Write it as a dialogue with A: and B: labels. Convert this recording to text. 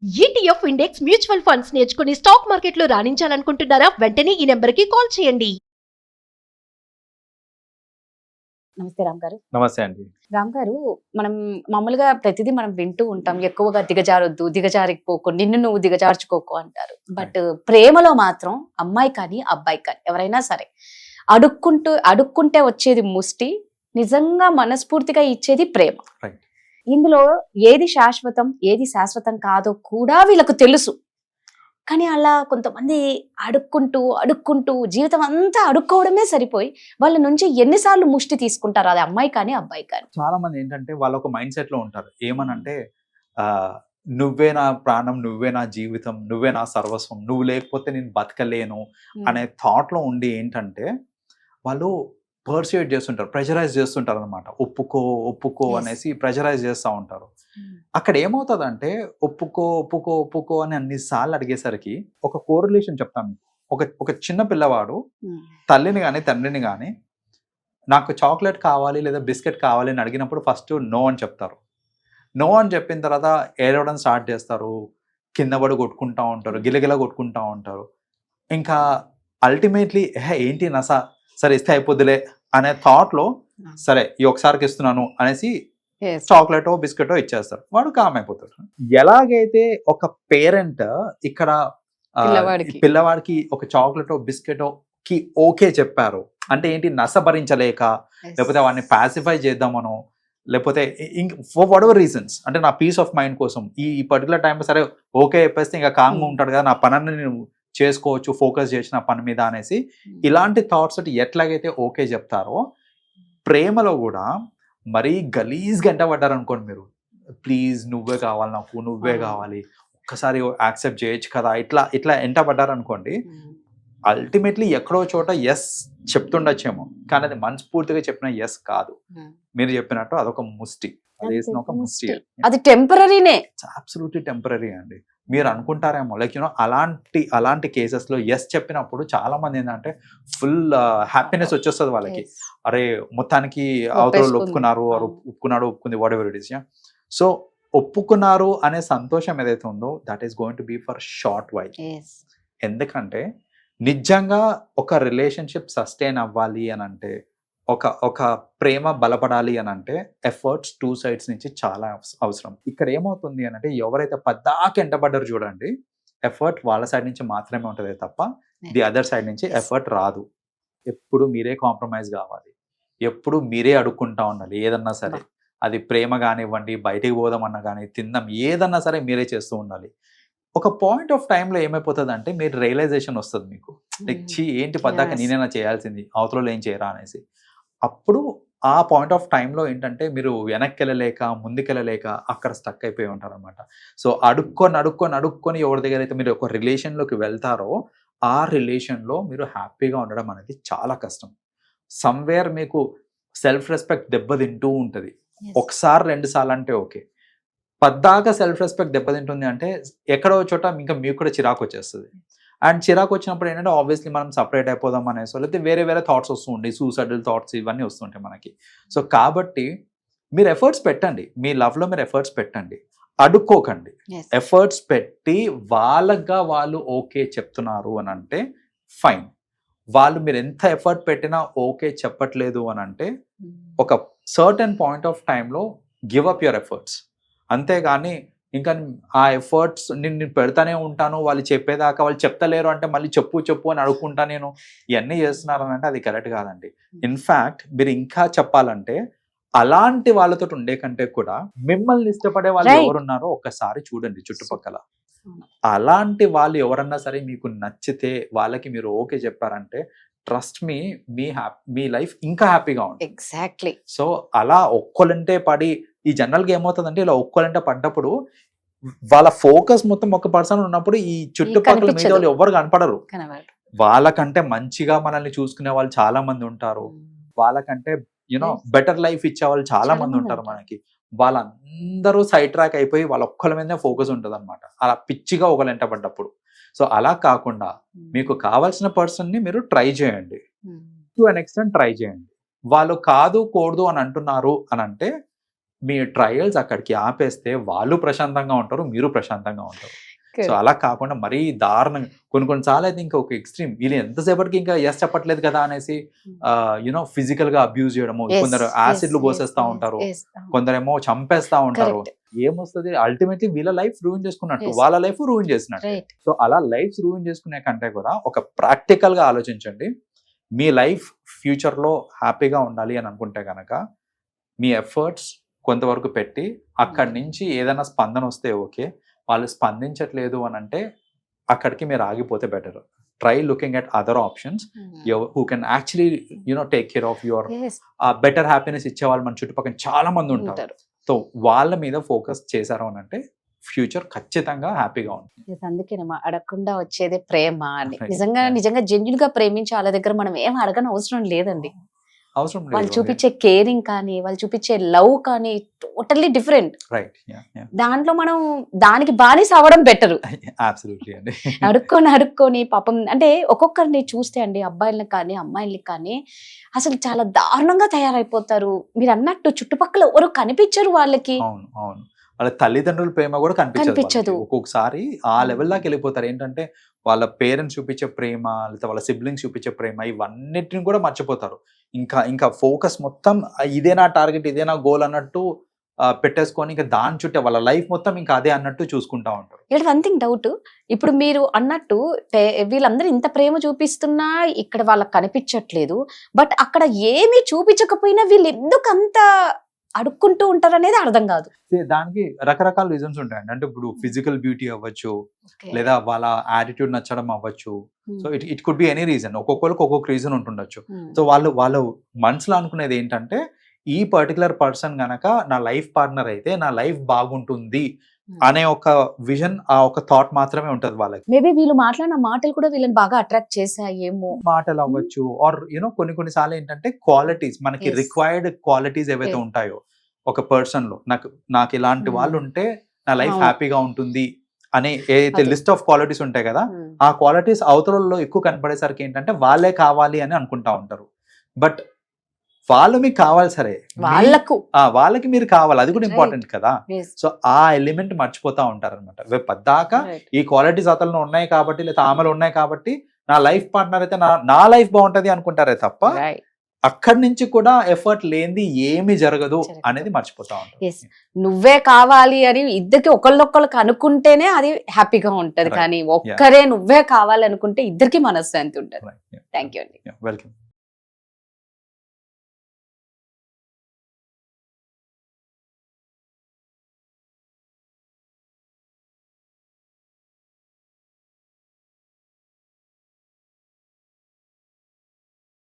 A: ETF index mutual funds నేర్చుకుని stock మార్కెట్లో రాణించాలనుకుంటున్నారా? వెంటనే ఈ నెంబర్కి కాల్ చేయండి.
B: నమస్తే రామ్ గారు.
C: నమస్తే అండి.
B: రామ్ గారు, మనం మామూలుగా ప్రతిదీ మనం వింటూ ఉంటాం, ఎక్కువగా దిగజారొద్దు, దిగజారిపోకు, నిన్ను నువ్వు దిగజార్చుకోకు అంటారు. బట్ ప్రేమలో మాత్రం అమ్మాయి కానీ అబ్బాయి కానీ ఎవరైనా సరే అడుక్కుంటే వచ్చేది ముష్టి, నిజంగా మనస్ఫూర్తిగా ఇచ్చేది ప్రేమ.
C: Right.
B: ఇందులో ఏది శాశ్వతం ఏది శాశ్వతం కాదో కూడా వీళ్ళకు తెలుసు. కానీ అలా కొంతమంది అడుక్కుంటూ జీవితం అంతా అడుక్కోవడమే సరిపోయి వాళ్ళ నుంచి ఎన్నిసార్లు ముష్టి తీసుకుంటారు, అది అమ్మాయి కానీ అబ్బాయి కానీ.
C: చాలా మంది ఏంటంటే వాళ్ళ ఒక మైండ్ సెట్ లో ఉంటారు. ఏమనంటే నువ్వే నా ప్రాణం, నువ్వే నా జీవితం, నువ్వే నా సర్వస్వం, నువ్వు లేకపోతే నేను బతకలేను అనే థాట్ లో ఉండి ఏంటంటే వాళ్ళు పర్సుయేట్ చేస్తుంటారు, ప్రెషరైజ్ చేస్తుంటారు అనమాట. ఒప్పుకో అనేసి ప్రెషరైజ్ చేస్తూ ఉంటారు. అక్కడ ఏమవుతుందంటే ఒప్పుకో అని అన్నిసార్లు అడిగేసరికి ఒక కోరిలేషన్ చెప్తాను. ఒక చిన్న పిల్లవాడు తల్లిని కానీ తండ్రిని కానీ నాకు చాక్లెట్ కావాలి లేదా బిస్కెట్ కావాలి అని అడిగినప్పుడు ఫస్ట్ నో అని చెప్తారు. నో అని చెప్పిన తర్వాత ఏడవడం స్టార్ట్ చేస్తారు, కింద పడి కొట్టుకుంటూ ఉంటారు, గిలగిల కొట్టుకుంటూ ఉంటారు. ఇంకా అల్టిమేట్లీ ఏంటి నసా, సరే ఇస్తే అయిపోద్దులే అనే థాట్లో సరే ఈ ఒకసారికి ఇస్తున్నాను అనేసి చాక్లెటో బిస్కెటో ఇచ్చేస్తారు, వాడు కామ్ అయిపోతాడు. ఎలాగైతే ఒక పేరెంట్ ఇక్కడ పిల్లవాడికి ఒక చాక్లెటో బిస్కెటో కి ఓకే చెప్పారు అంటే ఏంటి, నస భరించలేక, లేకపోతే వాడిని పాసిఫై చేద్దామనో, లేకపోతే ఫర్ వాట్ ఎవర్ రీజన్స్, అంటే నా పీస్ ఆఫ్ మైండ్ కోసం ఈ పర్టికులర్ టైంలో సరే ఓకే చెప్పేస్తే ఇంకా కామ్గా ఉంటాడు కదా, నా పనిని నేను చేసుకోవచ్చు, ఫోకస్ చేసిన పని మీద అనేసి ఇలాంటి థాట్స్ ఎట్లాగైతే ఓకే చెప్తారో, ప్రేమలో కూడా మరీ గలీజ్ గంట పడ్డారు అనుకోండి మీరు, ప్లీజ్ నువ్వే కావాలి నాకు, నువ్వే కావాలి, ఒక్కసారి యాక్సెప్ట్ చేయొచ్చు కదా, ఇట్లా ఎంట పడ్డారు అనుకోండి, అల్టిమేట్లీ ఎక్కడో చోట ఎస్ చెప్తుండొచ్చేమో, కానీ అది మనస్ఫూర్తిగా చెప్పిన ఎస్ కాదు. మీరు చెప్పినట్టు అదొక ముష్టి, ఒక ముష్టి,
B: అది టెంపరీనే,
C: అబ్సల్యూట్లీ టెంపరీ అండి. మీరు అనుకుంటారేమో లైక్ యూనో అలాంటి కేసెస్ లో ఎస్ చెప్పినప్పుడు చాలా మంది ఏంటంటే ఫుల్ హ్యాపీనెస్ వచ్చేస్తుంది వాళ్ళకి. అరే మొత్తానికి అవతల ఒప్పుకుంది whatever it is. So ఒప్పుకున్నారు అనే సంతోషం ఏదైతే ఉందో that is going to be for short while. ఎందుకంటే నిజంగా ఒక రిలేషన్షిప్ సస్టైన్ అవ్వాలి అని అంటే, ఒక ప్రేమ బలపడాలి అని అంటే ఎఫర్ట్స్ 2 sides నుంచి చాలా అవసరం. ఇక్కడ ఏమవుతుంది అని అంటే, ఎవరైతే పద్దాకి ఎంటబడ్డారు చూడండి, ఎఫర్ట్ వాళ్ళ సైడ్ నుంచి మాత్రమే ఉంటుంది తప్ప ది అదర్ సైడ్ నుంచి ఎఫర్ట్ రాదు. ఎప్పుడు మీరే కాంప్రమైజ్ కావాలి, ఎప్పుడు మీరే అడుక్కుంటా ఉండాలి. ఏదన్నా సరే, అది ప్రేమ కానివ్వండి, బయటికి పోదామన్నా కానీ, తిందాం, ఏదన్నా సరే మీరే చేస్తూ ఉండాలి. ఒక పాయింట్ ఆఫ్ టైంలో ఏమైపోతుంది అంటే మీరు రియలైజేషన్ వస్తుంది మీకు, లైక్ ఏంటి పద్దాక నేనేనా చేయాల్సింది, అవతలలో ఏం చేయరా అనేసి. అప్పుడు ఆ పాయింట్ ఆఫ్ టైంలో ఏంటంటే మీరు వెనక్కి వెళ్ళలేక ముందుకెళ్ళలేక అక్కడ స్టక్ అయిపోయి ఉంటారు అనమాట. సో అడుక్కొని ఎవరి దగ్గర అయితే మీరు ఒక రిలేషన్లోకి వెళ్తారో ఆ రిలేషన్లో మీరు హ్యాపీగా ఉండడం అనేది చాలా కష్టం. సమ్వేర్ మీకు సెల్ఫ్ రెస్పెక్ట్ దెబ్బతింటూ ఉంటుంది. ఒకసారి 2 సార్లు అంటే ఓకే, పద్దాక సెల్ఫ్ రెస్పెక్ట్ దెబ్బతింటుంది అంటే ఎక్కడో చోట ఇంకా మీకు కూడా చిరాకు వచ్చేస్తుంది. అండ్ చిరాకు వచ్చినప్పుడు ఏంటంటే ఆబ్వియస్లీ మనం సపరేట్ అయిపోదాం అనేసి, లేకపోతే వేరే థాట్స్ వస్తూ ఉంటాయి, సూసైడల్ థాట్స్ ఇవన్నీ వస్తుంటాయి మనకి. సో కాబట్టి మీరు ఎఫర్ట్స్ పెట్టండి, మీ లవ్లో మీరు ఎఫర్ట్స్ పెట్టండి, అడుక్కోకండి. ఎఫర్ట్స్ పెట్టి వాళ్ళగా వాళ్ళు ఓకే చెప్తున్నారు అని అంటే ఫైన్. వాళ్ళు మీరు ఎంత ఎఫర్ట్ పెట్టినా ఓకే చెప్పట్లేదు అని అంటే ఒక సర్టెన్ పాయింట్ ఆఫ్ టైంలో గివ్ అప్ యువర్ ఎఫర్ట్స్. అంతేగాని ఇంకా ఆ ఎఫర్ట్స్ నేను పెడతానే ఉంటాను, వాళ్ళు చెప్పేదాకా, వాళ్ళు చెప్తలేరు అంటే మళ్ళీ చెప్పు అని అడుక్కుంటా నేను ఇవన్నీ చేస్తున్నారని అంటే అది కరెక్ట్ కాదండి. ఇన్ఫ్యాక్ట్ మీరు ఇంకా చెప్పాలంటే అలాంటి వాళ్ళతో ఉండే కంటే కూడా మిమ్మల్ని ఇష్టపడే వాళ్ళు ఎవరున్నారో ఒక్కసారి చూడండి చుట్టుపక్కల. అలాంటి వాళ్ళు ఎవరన్నా సరే మీకు నచ్చితే వాళ్ళకి మీరు ఓకే చెప్పారంటే ట్రస్ట్ మీ లైఫ్ ఇంకా హ్యాపీగా ఉంటుంది.
B: ఎగ్జాక్ట్లీ.
C: సో అలా ఒక్కలంటే పడి, ఈ జనరల్గా ఏమవుతుందంటే ఇలా ఒక్కలంటే పడ్డప్పుడు వాళ్ళ ఫోకస్ మొత్తం ఒక పర్సన్ ఉన్నప్పుడు ఈ చుట్టుపక్కల మీద వాళ్ళు ఎవరు కనపడరు. వాళ్ళకంటే మంచిగా మనల్ని చూసుకునే వాళ్ళు చాలా మంది ఉంటారు, వాళ్ళకంటే యూనో బెటర్ లైఫ్ ఇచ్చే వాళ్ళు చాలా మంది ఉంటారు మనకి. వాళ్ళందరూ సైడ్ ట్రాక్ అయిపోయి వాళ్ళ ఒక్కళ్ళ మీదనే ఫోకస్ ఉంటుంది అనమాట, అలా పిచ్చిగా ఒకళ్ళంట పడ్డప్పుడు. సో అలా కాకుండా మీకు కావాల్సిన పర్సన్ని మీరు ట్రై చేయండి, టు అన్ ఎక్స్టెంట్ ట్రై చేయండి. వాళ్ళు కాదు కూడదు అని అంటున్నారు అని అంటే మీ ట్రయల్స్ అక్కడికి ఆపేస్తే వాళ్ళు ప్రశాంతంగా ఉంటారు, మీరు ప్రశాంతంగా ఉంటారు. సో అలా కాకుండా మరీ దారుణంగా కొన్నిసార్లు అయితే ఇంకా ఒక ఎక్స్ట్రీమ్ వీళ్ళు ఎంతసేపటికి ఇంకా ఎస్ చెప్పట్లేదు కదా అనేసి యునో ఫిజికల్ గా అబ్యూజ్ చేయడము, కొందరు యాసిడ్లు పోసేస్తా ఉంటారు, కొందరేమో చంపేస్తా ఉంటారు. ఏమొస్తుంది అల్టిమేట్లీ వీళ్ళ లైఫ్ రూయిన్ చేసుకున్నట్టు, వాళ్ళ లైఫ్ రూయిన్ చేసినట్టు. సో అలా లైఫ్ రూయిన్ చేసుకునే కంటే కూడా ఒక ప్రాక్టికల్ గా ఆలోచించండి. మీ లైఫ్ ఫ్యూచర్ లో హ్యాపీగా ఉండాలి అని అనుకుంటే కనుక మీ ఎఫర్ట్స్ కొంతవరకు పెట్టి అక్కడి నుంచి ఏదైనా స్పందన వస్తే ఓకే, వాళ్ళు స్పందించట్లేదు అని అంటే అక్కడికి మీరు ఆగిపోతే better. Try looking at other options who can actually you know take care of your better happiness ఇచ్చే వాళ్ళు మన చుట్టుపక్కల చాలా మంది ఉంటారు. సో వాళ్ళ మీద ఫోకస్ చేశారు అని అంటే ఫ్యూచర్ ఖచ్చితంగా హ్యాపీగా ఉంటుంది.
B: అందుకేనమ్మా అడగకుండా వచ్చేదే ప్రేమ అని. నిజంగా జెన్యున్ గా ప్రేమించి వాళ్ళ దగ్గర మనం ఏం అడగని అవసరం లేదండి.
C: అవసరం
B: వాళ్ళు చూపించే కేరింగ్ కానీ, వాళ్ళు చూపించే లవ్ కానీ టోటల్లీ డిఫరెంట్.
C: రైట్,
B: దాంట్లో మనం దానికి బానిస అవ్వడం బెటర్.
C: అబ్సల్యూట్లీ అండి.
B: అడుక్కొని పాపం అంటే ఒక్కొక్కరిని చూస్తే అండి, అబ్బాయిలని కానీ అమ్మాయిల్ని కానీ అసలు చాలా దారుణంగా తయారైపోతారు. మీరు అన్నట్టు చుట్టుపక్కల ఎవరు కనిపించరు వాళ్ళకి.
C: అవును అవును, వాళ్ళ తల్లిదండ్రుల ప్రేమ కూడా కనిపించదు. ఒక్కొక్కసారి ఆ లెవెల్ దాకా వెళ్ళిపోతారు. ఏంటంటే వాళ్ళ పేరెంట్స్ చూపించే ప్రేమ, లేదా వాళ్ళ సిబ్లింగ్స్ చూపించే ప్రేమ, ఇవన్నిటిని కూడా మర్చిపోతారు. ఇంకా ఫోకస్ మొత్తం ఇదే నా టార్గెట్, ఇదే నా గోల్ అన్నట్టు పెట్టేసుకొని ఇంకా దాని చుట్టే వాళ్ళ లైఫ్ మొత్తం ఇంకా అదే అన్నట్టు చూసుకుంటా ఉంటారు.
B: ఇక్కడ వన్ థింగ్ డౌట్, ఇప్పుడు మీరు అన్నట్టు వీళ్ళందరూ ఇంత ప్రేమ చూపిస్తున్నా ఇక్కడ వాళ్ళకి కనిపించట్లేదు. బట్ అక్కడ ఏమీ చూపించకపోయినా వీళ్ళు ఎందుకు అంత అడుక్కుంటూ ఉంటారు అనేది అర్థం కాదు.
C: దానికి రకరకాల రీజన్స్ ఉంటాయండి. అంటే ఇప్పుడు ఫిజికల్ బ్యూటీ అవ్వచ్చు, లేదా వాళ్ళ యాటిట్యూడ్ నచ్చడం అవ్వచ్చు. So it could be any reason. ఒక్కొక్కరికి ఒక్కొక్క రీజన్ ఉంటుండొచ్చు. సో వాళ్ళు మనసులో అనుకునేది ఏంటంటే ఈ పర్టికులర్ పర్సన్ గనక నా లైఫ్ పార్ట్నర్ అయితే నా లైఫ్ బాగుంటుంది అనే ఒక విజన్, ఆ ఒక థాట్ మాత్రమే ఉంటది వాళ్ళకి.
B: మేబీ వీళ్ళు మాట్లాడిన మాటలు కూడా వీళ్ళని బాగా అట్రాక్ట్ చేసాయేమో.
C: మాటలు అవ్వచ్చు, ఆర్ యూనో కొన్నిసార్లు ఏంటంటే క్వాలిటీస్, మనకి రిక్వైర్డ్ క్వాలిటీస్ ఏవైతే ఉంటాయో ఒక పర్సన్ లో, నాకు ఇలాంటి వాళ్ళు ఉంటే నా లైఫ్ హ్యాపీగా ఉంటుంది అనే ఏదైతే లిస్ట్ ఆఫ్ క్వాలిటీస్ ఉంటాయి కదా, ఆ క్వాలిటీస్ అవతలలో ఎక్కువ కనపడేసరికి ఏంటంటే వాళ్ళే కావాలి అని అనుకుంటా ఉంటారు. బట్ వాళ్ళు మీకు కావాలి, సరే వాళ్ళకి మీరు కావాలి, అది కూడా ఇంపార్టెంట్ కదా. సో ఆ ఎలిమెంట్ మర్చిపోతా ఉంటారు అనమాట. పద్దాక ఈ క్వాలిటీస్ అతను ఉన్నాయి కాబట్టి, లేదా ఆమెలు ఉన్నాయి కాబట్టి నా లైఫ్ పార్ట్నర్ అయితే నా లైఫ్ బాగుంటది అనుకుంటారే తప్ప అక్కడి నుంచి కూడా ఎఫర్ట్ లేనిది ఏమి జరగదు అనేది మర్చిపోతా ఉంటారు.
B: నువ్వే కావాలి అని ఇద్దరికి ఒకళ్ళొక్కళ్ళకి అనుకుంటేనే అది హ్యాపీగా ఉంటది. కానీ ఒక్కరే నువ్వే కావాలి అనుకుంటే ఇద్దరికి మనశ్శాంతి ఉంటది. థ్యాంక్ యూ అండి.
C: వెల్కమ్.